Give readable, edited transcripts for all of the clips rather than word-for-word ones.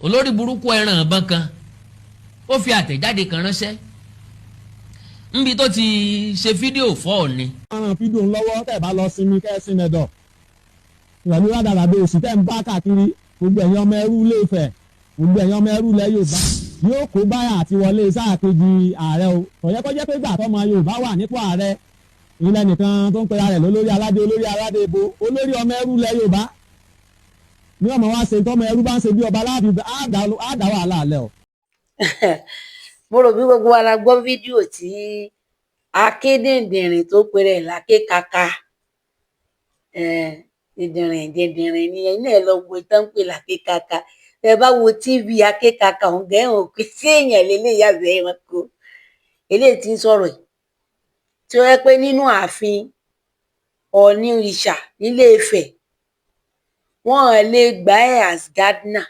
olórí burúkú ẹran ìbọn kan ó fi àtẹ̀jáde kan ránṣẹ́ níbi tó ti ṣe fídíò fọ́ ni. ọ̀ràn fídíò lọ́wọ́ tẹ̀ bá lọ sinmi kẹ́sìn ẹ̀dọ̀ ìrọ̀lú rádàràdà òsì tẹ̀ ń bá káàkiri gbogbo ẹ̀yin ọmọ ẹrú Ilé Ifẹ̀ gbogbo ẹ̀yin ọmọ ẹrú ilẹ̀ Yorùbá yóò kó báyà àti wọlé sáà kejì ààrẹ o kò yẹ kó jẹ́ pé gbà tọ́mọ Yorùbá wà nípò ààrẹ ilẹ̀ nìkan tó ń pera rẹ̀ lólórí aládé ibo olórí ọmọ ẹrú ilẹ̀ Yorùbá ní ọmọ wa ṣe tọ́mọ ẹrú bá ń ṣe bí ọba láàbì á dá wàhálà alẹ́ o. mo rò bí gbogbo wa la gbọ́ fídíò tí akédèdìrín tó pèrè lákékaka dìndìnrín ni ẹ̀yin náà lọ wo tán pé lákékaka ẹ bá wo tv akékaka òun gẹ̀ẹ́hùn òkè sí èèyàn lélẹ́yà bẹ́ẹ̀ wọn kó eléyìí tí ń sọ̀rọ̀ yìí tí ó yẹ pé nínú ààfin Ọọ̀ni Ìṣà nílé Ifẹ̀ wọn lè gbà ẹ́ as gardener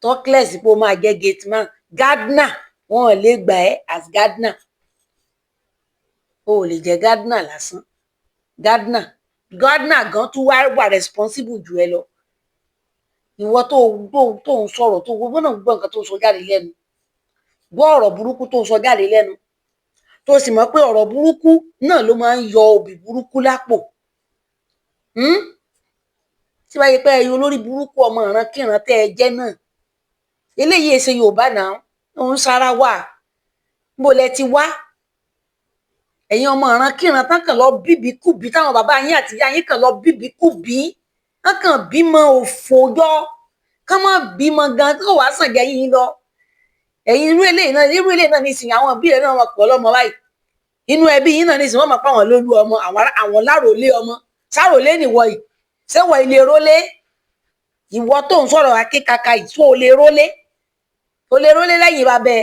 talkless pé ó máa jẹ́ gate man gardener wọn lè gbà ẹ́ as gardener o ò lè jẹ́ gardener lásán gardener gan tún wà responsible jù ẹ lọ ìwọ tó ń sọ̀rọ̀ tó gbogbo náà gbọ́ nǹkan tó ń sọ jáde lẹ́nu gbọ́ ọ̀rọ̀ burúkú tó ń sọ jáde lẹ́nu tó sì mọ̀ pé ọ̀rọ̀ burúkú náà ló máa ń yọ òbí burúkú lápò tí wàá yẹ pé ẹyọ olórí burúkú ọmọ ìrankíran tẹ́ ẹ jẹ́ náà eléyìí èsè Yorùbá náà ń sára wà níbo lẹ ti wá ẹ̀yin ọmọ ìrankíran tán kàn lọ bíbí kùbí táwọn bàbá yín àti ìyá yín kàn lọ bíbí kùbí wọn kàn bímọ òfòjọ kán má bímọ gan tó wàá sàn jẹ yín lọ ẹ̀yin irú eléyìí náà nísìnyí àwọn òbí rẹ náà wọn pọ̀ lọ́mọ báyìí inú ẹbí yín náà nísìnyí wọn máa pa àwọn lólu ọmọ àwọn láròlé ọmọ sáròlé nìwọ yìí ṣéwọ ilé rólé ìwọ tó ń sọ̀rọ̀ akékaka yìí tó o lè rólé lẹ́yìn bàbẹ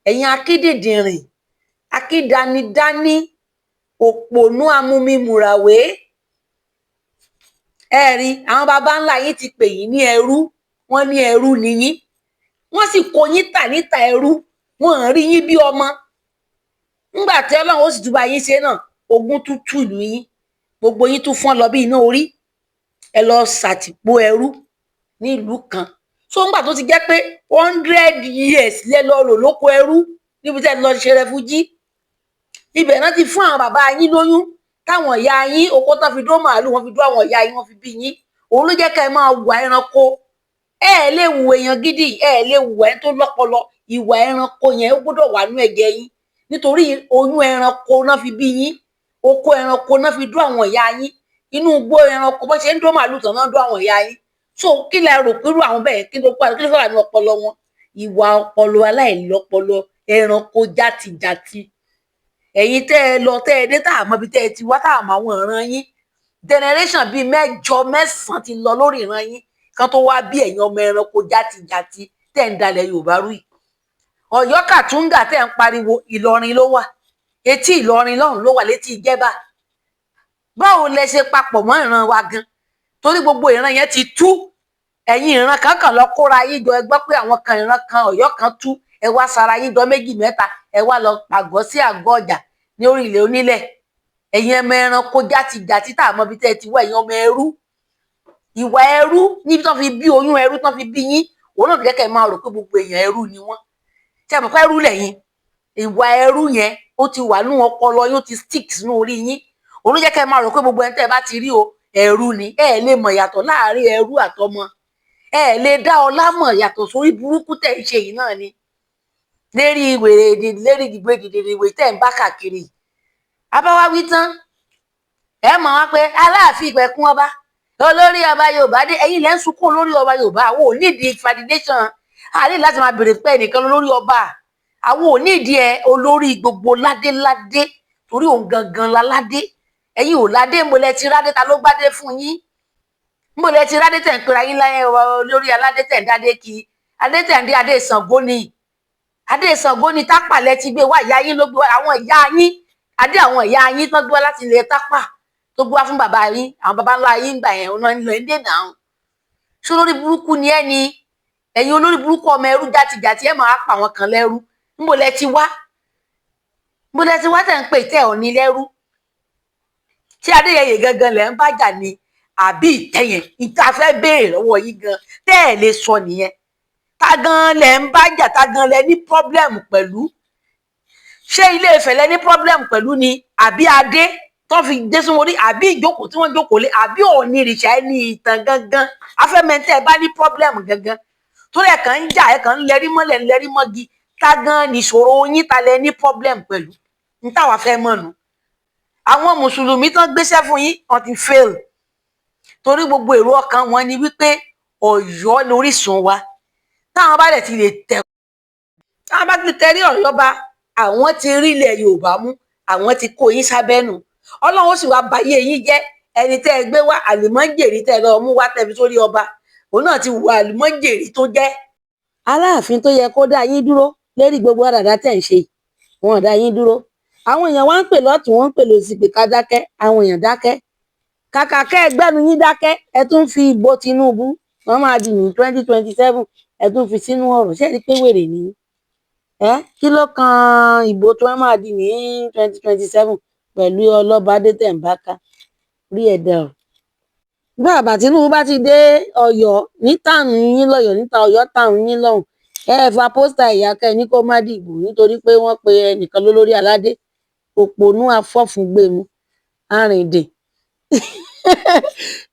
ẹ̀yin akédèdìrín akédanidání òpònú amúmimùràwé ẹ rí àwọn baba ńlá yín ti pè yín ní ẹrú wọn ní ẹrú nìyí wọn sì kó yín tà níta ẹrú wọn rí yín bí ọmọ ńgbà tí Ọlọ́run ó sì tún bá yín ṣe náà ogun tún tù ìlú yín gbogbo yín tún fọ́n lọ bí iná orí ẹ lọ ṣàtìpó ẹrú ní ìlú kan so ńgbà tó ti jẹ́ pé 100 years lẹ lọ rò lóko ẹrú níbi tẹ́ lọ ṣe rẹfújí ibẹ̀ náà ti fún àwọn bàbá yín lóyún táwọn ìyá yín okó tán fi dó màálù wọn fi dó àwọn ìyá yín wọn fi bí yín òun ló jẹ́ ká ẹ máa wà ẹranko ẹ lè wù èèyàn gidi ẹ lè wù ẹ tó lọ́pọlọ ìwà ẹranko yẹn ó gbọ́dọ̀ wà nú ẹ̀jẹ̀ yín nítorí oyún ẹranko náà fi bí yín oko ẹranko náà fi dó àwọn ìyá yín inú igbó ẹranko bó ṣe ń dó màálù tán náà dó àwọn ìyá yín so kí lẹ rò pé irú àwọn bẹ́ẹ̀ kí ló fẹ́ wà ní ọpọlọ wọn ìwà ọpọlọ aláìlọ́pọlọ ẹranko játijàti ẹ̀yin tẹ́ ẹ lọ tẹ́ ẹ dé tá àmọ́ ibi tẹ́ ẹ ti wá tá àmọ́ àwọn ìran yín generation bíi 9 9 ti lọ lórí ìran yín kan tó wá bí ẹ̀yin ọmọ ẹranko játijàti tẹ́ ń dalẹ̀ Yorùbá rú yìí Ọ̀yọ́ Kàtúngà tẹ́ ń pariwo Ìlọrin ló wà etí Ìlọrin lọ́run ló wà létí Ìjẹ̀bà báwo lẹ ṣe papọ̀ mọ́ ìran wa gan torí gbogbo ìran yẹn ti tú ẹ̀yin ìran kankan lọ kóra yín jọ ẹ gbọ́ pé àwọn kan ìran kan Ọ̀yọ́ kan tú ẹ wá sara yín jọ 2 mẹ́ta ẹ wá lọ pàgọ́ sí àgọ́ ọjà ní orílẹ̀ onílẹ̀ ẹ̀yin ọmọ ẹranko játijàti tá àmọ́ ibi tẹ́ ẹ ti wá ẹ̀yin ọmọ ẹrú ìwà ẹrú níbi tán fi bí oyún ẹrú tán fi bí yín òun náà kẹ́kẹ́ máa rò pé gbogbo èèyàn ẹrú ni wọ́n tí a mọ̀ pé ẹrú lẹ́yìn ìwà ẹrú yẹn ó ti wà nínú ọpọlọ yín ó ti stick sínú orí yín òun ló jẹ́ kẹ́ máa rò pé gbogbo ẹni tẹ́ ẹ bá ti rí o ẹrú ni ẹ lè mọ̀ yàtọ̀ láàárín ẹrú àtọmọ ẹ lè dá ọlá mọ̀ yàtọ̀ sórí burúkú tẹ́ ń ṣe yìí náà ni lérí ìdìbò ìdìbò tẹ́ ń bá káàkiri abáwáwí tán ẹ mọ̀ wá pé Aláàfin Ìpẹ̀kun ọba olórí ọba Yorùbá dé ẹ̀yin lẹ́ ń sunkún olórí ọba Yorùbá àwọn ò nídìí validation àlè láti máa bèrè pé ẹnìkan lórí ọba àwọn ò nídìí ẹ olórí gbogbo ládéládé torí òun gangan la ládé ẹ̀yin ò ládé mo lẹ ti rádé ta ló gbádé fún yín mo lẹ ti rádé tẹ̀ ń pera yín láyé olórí aládé tẹ̀ ń dádé kí adé tẹ̀ ń dé adé Ṣàngó ni adé Ṣàngó ni Tápà lẹ ti gbé wá ìyá yín ló gbé wá àwọn ìyá yín adé àwọn ìyá yín tó gbé wá láti ilẹ̀ Tápà tó gbé wá fún bàbá yín àwọn bàbá ńlá yín gbà yẹn ọ̀nà ìlọ ẹ̀ńdẹ̀ náà ṣé olórí burúkú ni ẹ ni ẹ̀yin olórí burúkú ọmọ ẹrú játijàti ẹ máa pa àwọn kan lẹ́rú níbo lẹ ti wá tẹ̀ ń pè tẹ́ ọ̀ ní lẹ́rú tí Adéyẹyè gangan lẹ̀ ń bájà ni àbí ìtẹ̀yẹn ìta fẹ́ béèrè lọ́wọ́ yín gan tẹ́ ẹ̀ lè sọ nìyẹn. Ta gan lẹ ń bá jà, ta gan lẹ ní pọ́blẹ́mù pẹ̀lú? ṣé Ilé Ifẹ̀ lẹ ní pọ́blẹ́mù pẹ̀lú ni àbí adé tó fi dé sún orí, àbí ìjókòó tí wọ́n jókòó lé, àbí Ọọ̀ni ìrìṣà ẹni ìtàn gangan? Afẹ́mẹ́ntẹ́ ẹ bá ní pọ́blẹ́mù gangan torí ẹ̀ kàn ń jà, ẹ̀ kàn ń lẹ́rí mọ́lẹ̀ ń lẹ́rí mọ́gi. Ta gan nìṣòro yín, ta lẹ ní pọ́blẹ́mù pẹ̀lú? N táwa fẹ́ mọ̀ nù. Àwọn mùsùlùmí tán gbéṣẹ́ fún yín wọ́n ti fail torí gbogbo èrò ọkàn wọn ni wípé Ọ̀yọ́ lórísun wa. Táwọn bá dẹ̀ ti lè tẹ̀, táwọn bá ti tẹrí Ọ̀yọ́ bá, àwọn ti rí ilẹ̀ Yorùbá mú, àwọn ti kó yín sábẹ́nu. Ọlọ́run ó sì wá bayé yín jẹ́. Ẹni tẹ́ ẹ gbé wá àlùmọ́jèrì tẹ́ ẹ lọ mú wá tẹ́ fi sórí ọba, òun náà ti wù àlùmọ́jèrì tó jẹ́. Aláàfin tó yẹ kó dá yín dúró lérí gbogbo àdàdà tẹ́ ń ṣe, wọn ò dá yín dúró. Àwọn èèyàn wá ń pè lọ́tùn, wọ́n ń pè lósì pé ká dákẹ́, àwọn èèyàn dákẹ́. Kàkà kẹ́ ẹ gbẹ́nu yín dákẹ́, ẹ tún fi ìbò Tinubu wọ́n máa di ní 2027 ẹ tún fi sínú ọ̀rọ̀. Ṣé ẹ rí pé wèrè ni? Kí ló kan ìbò tí wọ́n máa di ní 2027 pẹ̀lú ọlọ́badé tẹ̀ ń bá ká? Rí ẹ̀dá o. Bí bàbá Tinubu bá ti dé Ọ̀yọ́ ní táàmù yín lọ́yọ̀, níta Ọ̀yọ́ táàmù yín lọ́hùn, ẹ fa pósítà ìyákẹ́ ní kó má dìbò nítorí pé wọ́n pe ẹnìkan lólórí aládé. Òpònú afọ́fúngbẹ̀mú arìndè.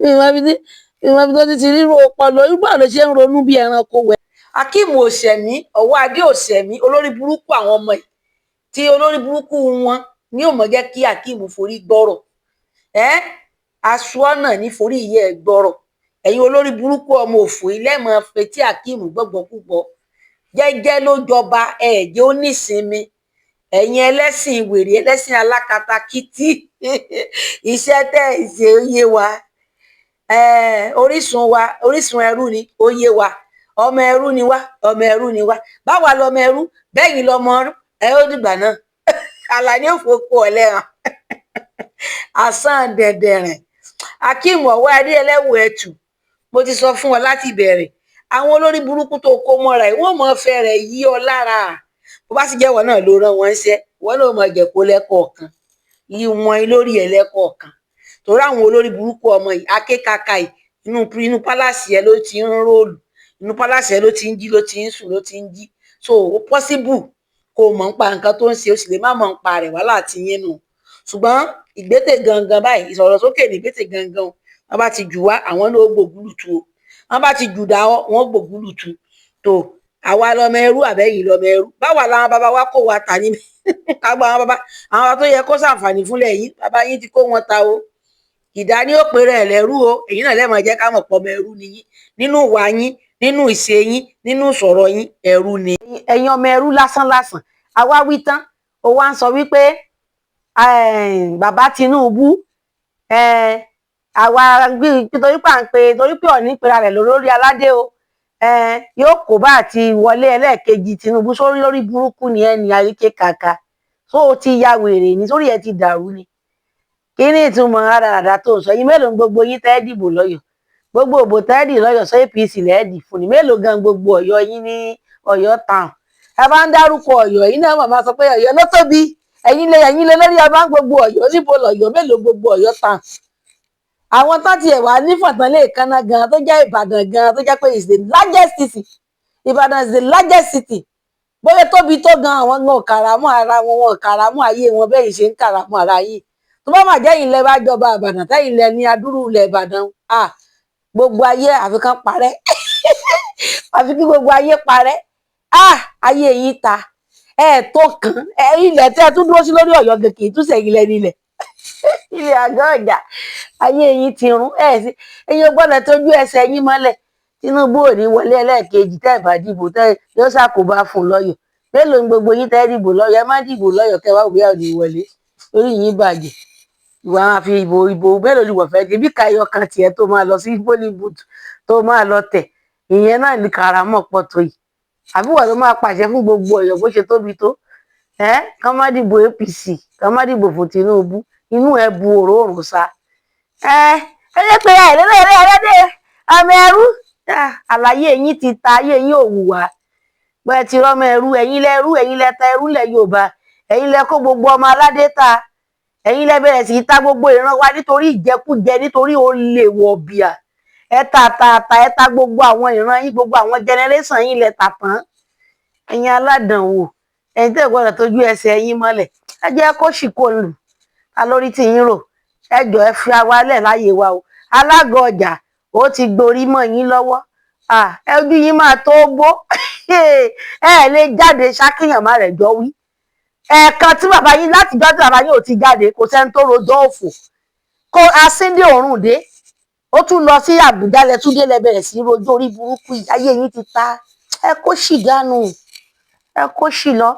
ìmọ̀ ibi tó ti ríro ọpọlọ irú àlọ́ ṣe ń ronú bí ẹranko wẹ̀. Akeem Òṣèmí, ọwọ́ adé Òṣèmí, olórí burúkú àwọn ọmọ yìí tí olórí burúkú wọn ní ò mọ̀ jẹ́ kí Akeem forí gbọ́rọ̀. Aṣọ́nà ní forí ìyẹ́ ẹ̀ gbọ́rọ̀. Ẹ̀yin olórí burúkú ọmọ òfò ilé mọ̀ fetí Akeem gbọ́gbọ́kúgbọ́. Jẹ́jẹ́ ló jọba, ẹ̀jẹ̀ ó nísinmi. Ẹ̀yin ẹlẹ́sìn wèrè, ẹlẹ́sìn alákatakítí. Iṣẹ́ tẹ́ ẹ̀ ṣe ó yé wa. Orísun ẹrú ni ó yé wa. Ọmọ ẹrú ni wá, ọmọ ẹrú ni wá. Báwa lọmọ ẹrú, bẹ́yìn lọmọ ọrún, ẹ ó dìgbà náà. Àlàní òfófó ọ̀lẹ́hàn. Àsán dẹ̀dẹ̀rìn. Akeem ọwọ́ adé ẹlẹ́wọ̀ ẹ̀tù. Mo ti sọ fún ọ láti ìbẹ̀rẹ̀. Àwọn olórí burúkú tó kó mọ́ra ẹ̀, wọ́n mọ̀ fẹ́ rẹ̀ yí ọ lára. Bó bá sì jẹ́ wọn náà ló rán wọn ṣẹ́, wọn náà mọ̀ jẹ́ kó lẹ́kọ̀ọ̀kan. Yí wọn lórí ẹ̀ lẹ́kọ̀ọ̀kan. Torí àwọn olórí burúkú ọmọ yìí, akékaka yìí, inú pálásì ẹ ló ti ń róòlù. Inú pálásì ẹ ló ti ń jí, ló ti ń sùn, ló ti ń jí. So ó possible kó mọ̀ ń pa nǹkan tó ń ṣe, ó sì lè má mọ̀ ń pa rẹ̀ wá láti yín nù. Ṣùgbọ́n ìgbésẹ̀ gangan báyìí, ìsọ̀rọ̀ sókè ní ìgbésẹ̀ gangan. Wọ́n bá ti jù wá, àwọn náà ó gbògúlùtù o. Wọ́n bá ti jù dáwọ́, wọ́n gbògúlùtù. Tó àwa lọmọ ẹrú àbẹ́yìn lọmọ ẹrú. Báwa làwọn bàbá wa kó wa tà níbi. Àgbà àwọn bàbá tó yẹ kó ṣàǹfààní fúnlẹ̀ yín, bàbá yín ti kó wọn ta o. Ìdá ni ó pèrè ẹ̀ lẹ́rú o. Èyí náà lẹ́mọ̀ jẹ́ ká mọ̀ pọ̀ ọmọ ẹrú ni yín. Nínú ìwà yín, nínú ìṣe yín, nínú ìsọ̀rọ̀ yín, ẹrú ni. Ẹ̀yin ọmọ ẹrú lásán lásán. Àwa wí tán, ó wá ń sọ wípé bàbá Tinubu àwa torí pé à ń pe torí pé Ọọ̀ni pera rẹ̀ lórí aládé o yóò kó bá àti wọlé ẹlẹ́ẹ̀kejì Tinubu sórí lórí burúkú ni ẹni àríkè kàkà tó o ti ya wèrè ní sórí ẹ ti dàrú ni. Kí ni ìtumọ̀ rádaràdà tó ń sọ yín? Mélòó gbogbo yín tẹ́ dìbò lọ́yọ̀? Gbogbo òbò tẹ́ dì lọ́yọ̀ sọ APC lẹ́ẹ̀dì fún ni. Mélòó gan gbogbo Ọ̀yọ́ yín ní Ọ̀yọ́ town? Ẹ bá ń dárúkọ Ọ̀yọ́ yín náà màmá sọ pé Ọ̀yọ́ ló tóbi. Ẹ̀yin lé lórí ọba gbogbo Ọ̀yọ́ níbo lọ́yọ́ mélòó gbogbo Ọ̀yọ́ town? Àwọn tó ti ẹ̀wà ní fọ̀tán lè kanna gan tó jẹ́ Ìbàdàn gan tó jẹ́ pé is the largest city. Ìbàdàn is the largest city. Bóyá tóbi tó gan àwọn gan kàràmọ́ ara wọn kàràmọ́ ayé wọn bẹ́ẹ̀ ṣe ń kàràmọ́ ara yìí. Tó bá mà jẹ́ ilẹ̀ bá jọba Ìbàdàn tẹ́yìn ilẹ̀ ní adúrú ilẹ̀ Ìbàdàn gbogbo ayé àfi kan parẹ́. Àfi kí gbogbo ayé parẹ́. Ayé yìí ta tó kàn ilẹ̀ tẹ́ tún dúró sí lórí Ọ̀yọ́ gèkè ìtúsẹ̀ ilẹ̀ nílẹ̀. Ilé àgọ́ ọjà ayé yín ti rún ẹ̀yin gbọ́dọ̀ tójú ẹsẹ̀ yín mọ́lẹ̀. Tinubu ò ní wọlé ẹlẹ́ẹ̀kejì tẹ́ ẹ̀ bá dìbò tẹ́ yóò ṣàkóbá fún lọ́yọ̀. Mélòó ni gbogbo yín tẹ́ dìbò lọ́yọ̀? Ẹ má dìbò lọ́yọ̀ kẹwàá òbí àwọn ìwọlé orí yín bàjẹ́. Ìwà máa fi ìbò mélòó ni wọ́n fẹ́ di bí kayọ̀ kan tiẹ̀ tó máa lọ sí Bollywood tó máa lọ tẹ̀ ìyẹn náà ní karamọ́ pọ̀ tó yìí. Àbí wọ́n ló máa pàṣẹ fún gbogbo Ọ̀yọ́ bó ṣe tóbi tó. Kán má dìbò APC kán má dìbò fún Tinubu inú ẹ bu òróòrùn sa. Ẹyẹ pé ẹlẹ́dẹ̀ ọmọ ẹrú àlàyé yín ti ta ayé yín ò wùwà. Bẹ́ẹ̀ ti rọ́mọ ẹrú ẹ̀yin lẹ́rú ẹ̀yin lẹ́ta ẹrú lẹ̀ Yorùbá ẹ̀yin lẹ kó gbogbo ọmọ aládé ta ẹ̀yin lẹ bẹ̀rẹ̀ sí í ta gbogbo ìran wa nítorí ìjẹkújẹ, nítorí olè wọ̀bìà. Ẹ ta gbogbo àwọn ìran yín, gbogbo àwọn generation yín lẹ tà tán. Ẹ̀yin aládànwò, ẹ̀yin tẹ́ gbọ́dọ̀ tójú ẹsẹ̀ yín mọ́lẹ̀. Ẹ jẹ́ kó ṣì kó lù. Ta lórí tí yín rò? Ẹ jọ̀ọ́ ẹ fi awalẹ̀ láyé wa o. Alága ọjà ó ti gborí mọ́ yín lọ́wọ́. Ẹbí yín máa tó gbó. Ẹ lè jáde ṣákìyàn má rẹ̀ jọ wí. Ẹ̀ẹ̀kan tí bàbá yín láti jọ́ tí bàbá yín ò ti jáde, kò sẹ́ni tó rojọ́ òfò. Kó asíndé òórùn dé. Ó tún lọ sí Àbújá lẹ́túndé lẹ bẹ̀rẹ̀ sí rojọ́ orí burúkú. Ayé yín ti ta. Ẹ kó ṣì dànù. Ẹ kó ṣì lọ.